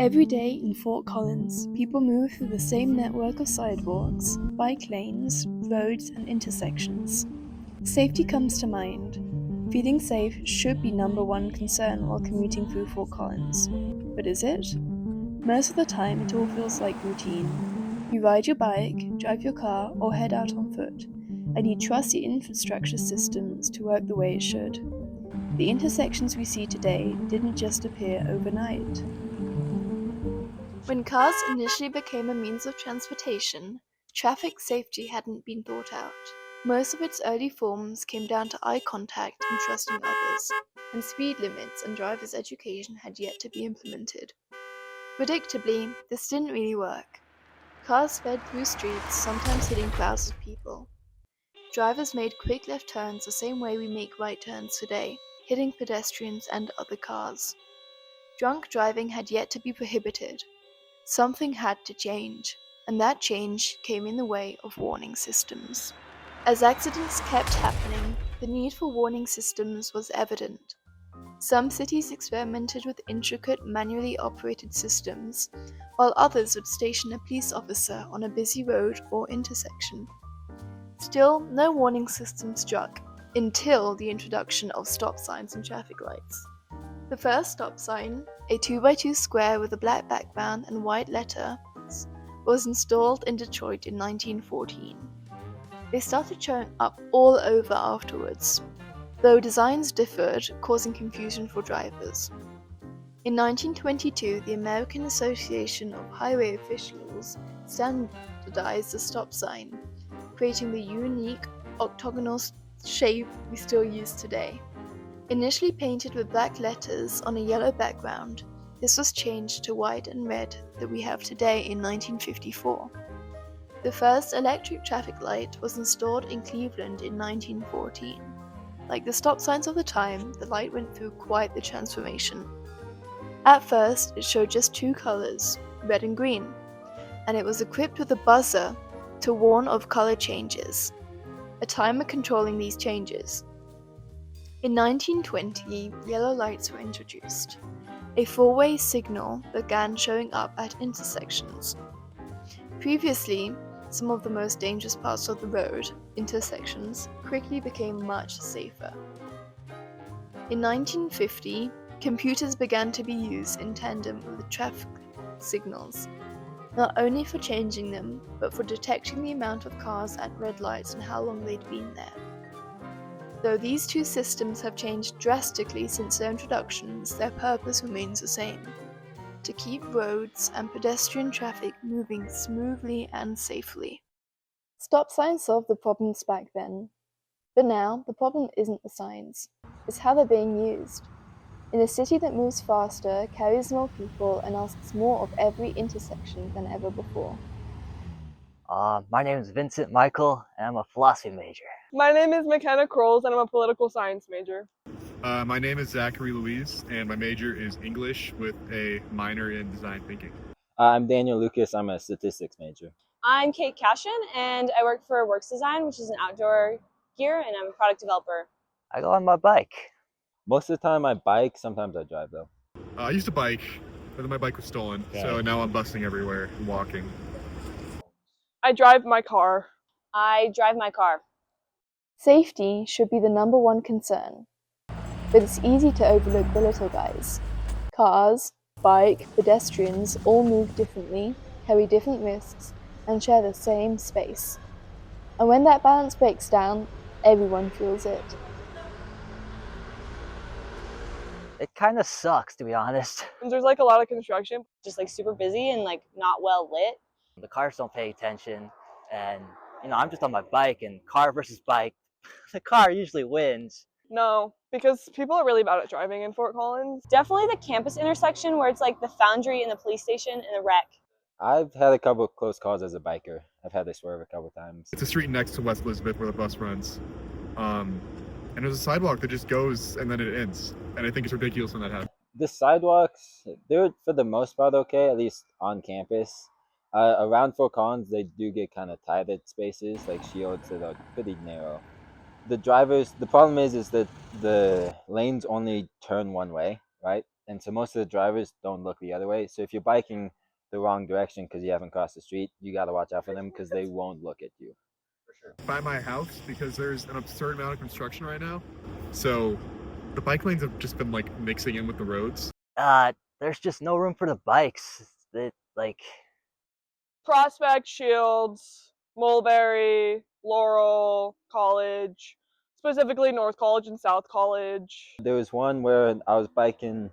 Every day in Fort Collins, people move through the same network of sidewalks, bike lanes, roads, and intersections. Safety comes to mind. Feeling safe should be number one concern while commuting through Fort Collins. But is it? Most of the time, it all feels like routine. You ride your bike, drive your car, or head out on foot, and you trust the infrastructure systems to work the way it should. The intersections we see today didn't just appear overnight. When cars initially became a means of transportation, traffic safety hadn't been thought out. Most of its early forms came down to eye contact and trusting others, and speed limits and driver's education had yet to be implemented. Predictably, this didn't really work. Cars sped through streets, sometimes hitting crowds of people. Drivers made quick left turns the same way we make right turns today, hitting pedestrians and other cars. Drunk driving had yet to be prohibited. Something had to change, and that change came in the way of warning systems. As accidents kept happening, the need for warning systems was evident. Some cities experimented with intricate manually operated systems, while others would station a police officer on a busy road or intersection. Still, no warning system struck until the introduction of stop signs and traffic lights. The first stop sign, a 2x2 square with a black background and white letters, was installed in Detroit in 1914. They started showing up all over afterwards, though designs differed, causing confusion for drivers. In 1922, the American Association of Highway Officials standardized the stop sign, creating the unique octagonal shape we still use today. Initially painted with black letters on a yellow background, this was changed to white and red that we have today in 1954. The first electric traffic light was installed in Cleveland in 1914. Like the stop signs of the time, the light went through quite the transformation. At first, it showed just two colors, red and green, and it was equipped with a buzzer to warn of color changes, a timer controlling these changes. In 1920, yellow lights were introduced. A four-way signal began showing up at intersections. Previously, some of the most dangerous parts of the road, intersections, quickly became much safer. In 1950, computers began to be used in tandem with traffic signals, not only for changing them, but for detecting the amount of cars at red lights and how long they'd been there. Though these two systems have changed drastically since their introductions, their purpose remains the same: to keep roads and pedestrian traffic moving smoothly and safely. Stop signs solved the problems back then, but now the problem isn't the signs, it's how they're being used. In a city that moves faster, carries more people, and asks more of every intersection than ever before. My name is Vincent Michael, and I'm a philosophy major. My name is McKenna Krols, and I'm a political science major. My name is Zachary Louise, and my major is English with a minor in design thinking. I'm Daniel Lucas. I'm a statistics major. I'm Kate Cashin, and I work for Works Design, which is an outdoor gear, and I'm a product developer. I go on my bike. Most of the time I bike, sometimes I drive though. I used to bike, but then my bike was stolen, so now I'm busting everywhere and walking. I drive my car. I drive my car. Safety should be the number one concern, but it's easy to overlook the little guys. Cars, bike, pedestrians all move differently, carry different risks, and share the same space. And when that balance breaks down, everyone feels it. It kind of sucks, to be honest. And there's a lot of construction. Just super busy and not well lit. The cars don't pay attention, and I'm just on my bike, and car versus bike, the car usually wins. No, because people are really bad at driving in Fort Collins. Definitely the campus intersection where it's the foundry and the police station and the wreck. I've had a couple of close calls as a biker. I've had to swerve a couple times. It's a street next to West Elizabeth where the bus runs. And there's a sidewalk that just goes and then it ends. And I think it's ridiculous when that happens. The sidewalks, they're for the most part okay, at least on campus. Around Fort Collins, they do get kind of tight at spaces, like shields that are pretty narrow. The drivers, the problem is that the lanes only turn one way, right? and so most of the drivers don't look the other way. So if you're biking the wrong direction because you haven't crossed the street, you got to watch out for them because they won't look at you. By my house, because there's an absurd amount of construction right now, so the bike lanes have just been like mixing in with the roads. There's just no room for the bikes. It, like, Prospect, Shields, Mulberry, Laurel, College, specifically North College and South College. There was one where I was biking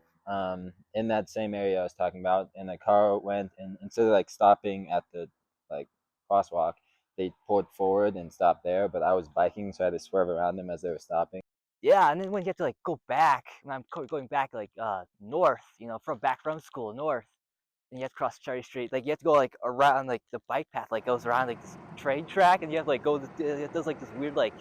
in that same area I was talking about, and a car went, and instead of like stopping at the like crosswalk, they pulled forward and stopped there. But I was biking, so I had to swerve around them as they were stopping. yeah, and then when you have to like go back, and I'm going back like north, from school north, and you have to cross Cherry Street. Like you have to go like around like the bike path, like goes around like this train track, and you have to like go. It does like this weird like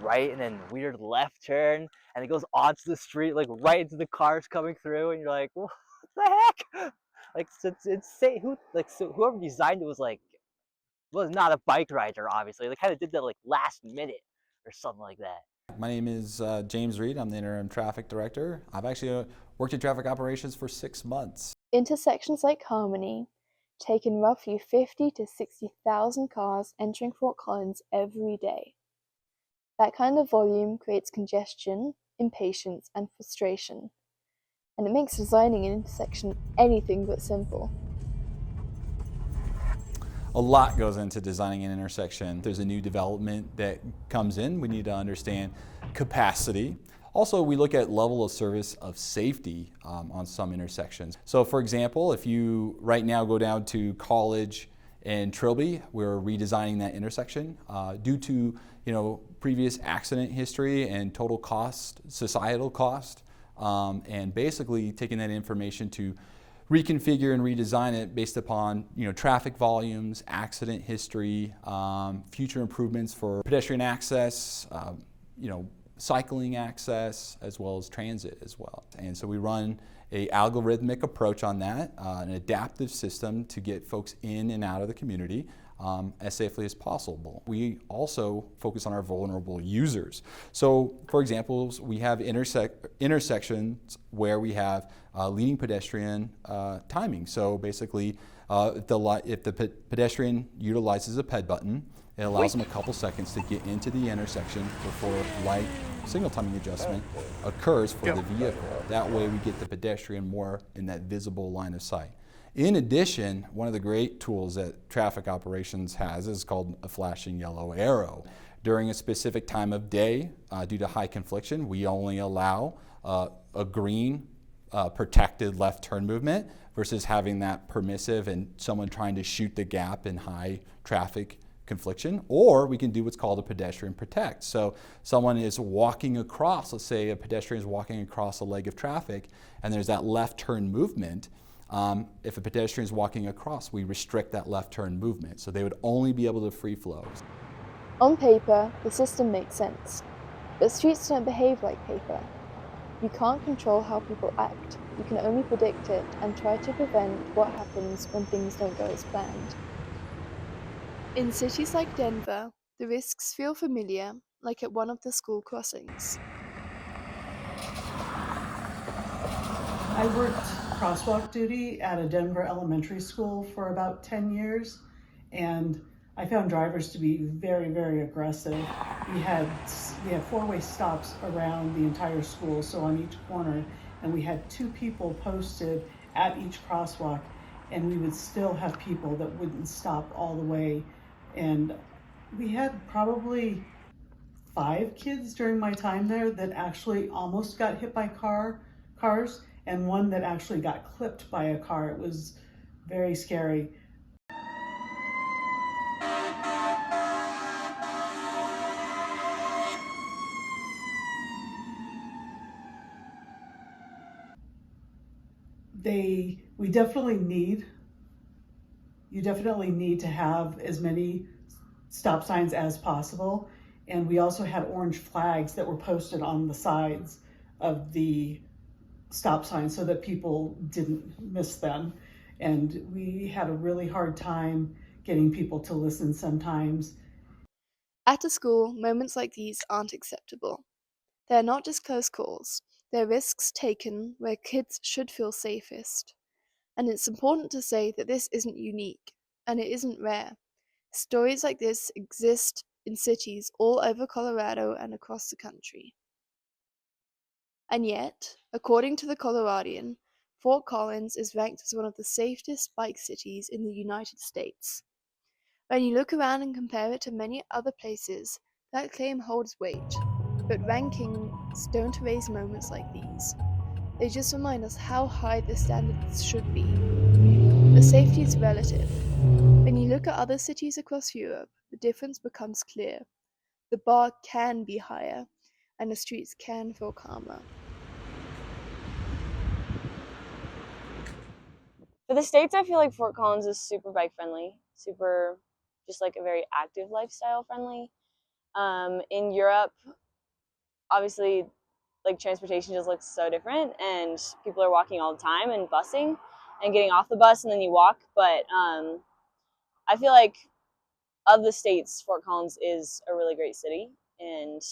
right and then weird left turn, and it goes onto the street like right into the cars coming through, and you're like, what the heck? Like it's insane. Whoever designed it was not a bike rider, obviously. They kind of did that like last minute or something like that. My name is James Reed. I'm the interim traffic director. I've actually worked in traffic operations for 6 months. Intersections like Harmony take in roughly 50 to 60,000 cars entering Fort Collins every day. That kind of volume creates congestion, impatience, and frustration, and it makes designing an intersection anything but simple. A lot goes into designing an intersection. There's a new development that comes in. We need to understand capacity. Also, we look at level of service of safety on some intersections. So for example, if you right now go down to College and Trilby, we're redesigning that intersection due to previous accident history and total cost, societal cost, and basically taking that information to reconfigure and redesign it based upon traffic volumes, accident history, future improvements for pedestrian access, cycling access, as well as transit as well. And so we run a algorithmic approach on that, an adaptive system to get folks in and out of the community as safely as possible. We also focus on our vulnerable users. So for example, we have intersections where we have leading pedestrian timing. So basically, if the pedestrian utilizes a ped button, it allows them a couple seconds to get into the intersection before light signal timing adjustment occurs for the vehicle. That way we get the pedestrian more in that visible line of sight. In addition, one of the great tools that traffic operations has is called a flashing yellow arrow. During a specific time of day, due to high confliction, we only allow a green protected left turn movement versus having that permissive and someone trying to shoot the gap in high traffic confliction. Or we can do what's called a pedestrian protect. So someone is walking across, let's say a pedestrian is walking across a leg of traffic and there's that left turn movement. If a pedestrian is walking across, we restrict that left turn movement. So they would only be able to free flow. On paper, the system makes sense, but streets don't behave like paper. You can't control how people act. You can only predict it and try to prevent what happens when things don't go as planned. In cities like Denver, the risks feel familiar, like at one of the school crossings. I worked crosswalk duty at a Denver elementary school for about 10 years, and I found drivers to be very, very aggressive. We had four-way stops around the entire school, so on each corner, and we had 2 people posted at each crosswalk, and we would still have people that wouldn't stop all the way. And we had probably 5 kids during my time there that actually almost got hit by cars, and one that actually got clipped by a car. It was very scary. You definitely need to have as many stop signs as possible. And we also had orange flags that were posted on the sides of the stop signs so that people didn't miss them. And we had a really hard time getting people to listen sometimes. At a school, moments like these aren't acceptable. They're not just close calls, There are risks taken where kids should feel safest. And it's important to say that this isn't unique, and it isn't rare. Stories like this exist in cities all over Colorado and across the country. And yet, according to the Coloradian, Fort Collins is ranked as one of the safest bike cities in the United States. When you look around and compare it to many other places, that claim holds weight. But rankings don't erase moments like these. They just remind us how high the standards should be. But safety is relative. When you look at other cities across Europe, the difference becomes clear. The bar can be higher, and the streets can feel calmer. For the States, I feel like Fort Collins is super bike friendly, super just like a very active lifestyle friendly. In Europe, obviously, like transportation just looks so different, and people are walking all the time and busing and getting off the bus and then you walk. But I feel like of the states, Fort Collins is a really great city. And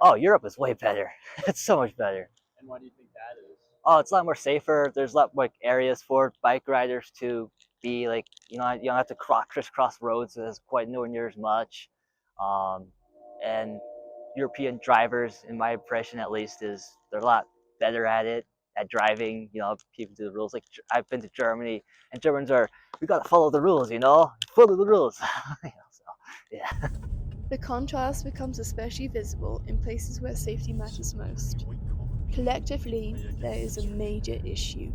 Oh, Europe is way better. It's so much better. And why do you think that is? Oh, it's a lot more safer. There's a lot more areas for bike riders to be like, you don't have to crisscross roads as quite nowhere near as much. And European drivers, in my impression at least, is they're a lot better at it, at driving. People do the rules. Like I've been to Germany, and Germans are, we gotta follow the rules, follow the rules. So, yeah. The contrast becomes especially visible in places where safety matters most. Collectively, there is a major issue.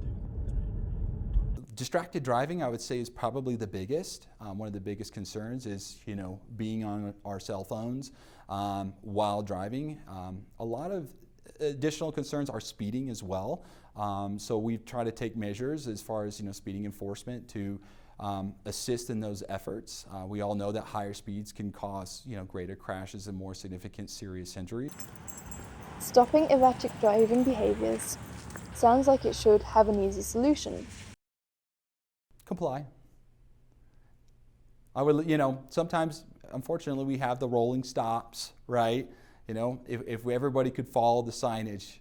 Distracted driving, I would say, is probably the biggest. One of the biggest concerns is, being on our cell phones while driving. A lot of additional concerns are speeding as well. So we try to take measures as far as, speeding enforcement to assist in those efforts. We all know that higher speeds can cause, greater crashes and more significant serious injuries. Stopping erratic driving behaviors sounds like it should have an easy solution. Comply. I would, sometimes, unfortunately, we have the rolling stops, right? If everybody could follow the signage,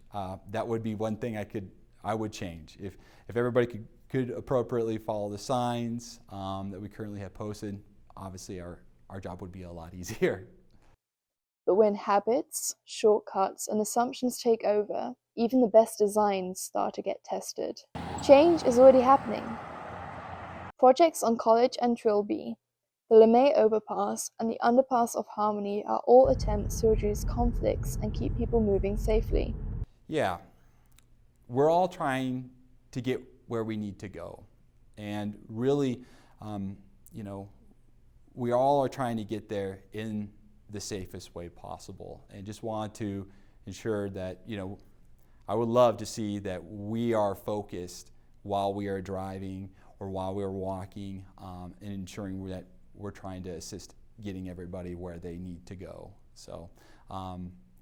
that would be one thing I would change. If everybody could appropriately follow the signs that we currently have posted, obviously our job would be a lot easier. But when habits, shortcuts, and assumptions take over, even the best designs start to get tested. Change is already happening. Projects on College and Trilby, the LeMay Overpass, and the Underpass of Harmony are all attempts to reduce conflicts and keep people moving safely. Yeah, we're all trying to get where we need to go. And really, we all are trying to get there in the safest way possible. And just want to ensure that, I would love to see that we are focused while we are driving or while we're walking, and ensuring that we're trying to assist getting everybody where they need to go. So,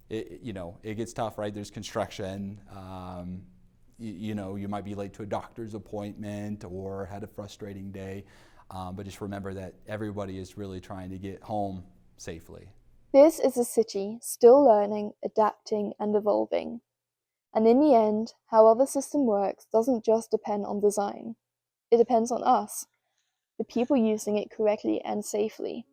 it gets tough, right? There's construction. You might be late to a doctor's appointment or had a frustrating day, but just remember that everybody is really trying to get home safely. This is a city still learning, adapting, and evolving. And in the end, how the system works doesn't just depend on design. It depends on us, the people using it correctly and safely.